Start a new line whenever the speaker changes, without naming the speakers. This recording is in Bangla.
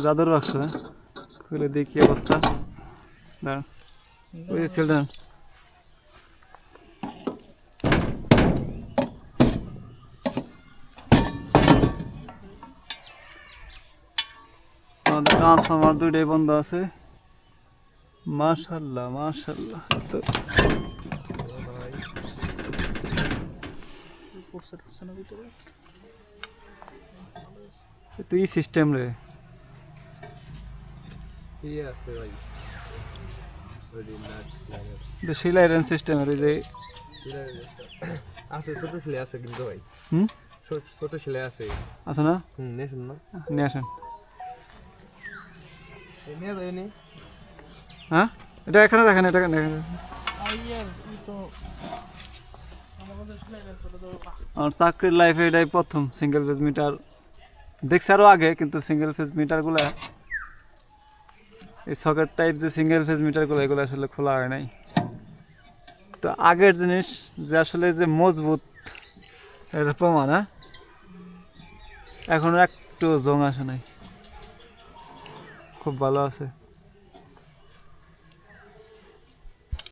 জাদুর বাক্স, হ্যাঁ খুলে দেখি অবস্থা। দাঁড়ান, ওই যে চিলড্রেন আমাদের ট্রান্সফরমার দুইটাই বন্ধ আছে। মাশাআল্লাহ মাশাআল্লাহ। তো তুই সিস্টেম রে সেলাই রান সিস্টেমের এই যে
আছে, ছোট ছেলে আছে কিন্তু ভাই। ছোট ছেলে আছে
আছে না?
নিয়ে শুন না,
নিয়ে আসেন।
নিয়ে যাবেনি।
হ্যাঁ এটা এখানে রাখেন, এটা এখানে রাখেন। আমার চাকরির লাইফে এটাই প্রথম সিঙ্গেল ফেজ মিটার দেখছি, আরও আগে, কিন্তু সিঙ্গেল ফেজ মিটারগুলো এই সকেট টাইপ যে সিঙ্গেল ফেজ মিটারগুলো এগুলো আসলে খোলা হয় নাই। তো আগের জিনিস যে আসলে যে মজবুত এটা প্রমাণ। হ্যাঁ এখনো একটু জং আসে নাই, খুব ভালো আছে।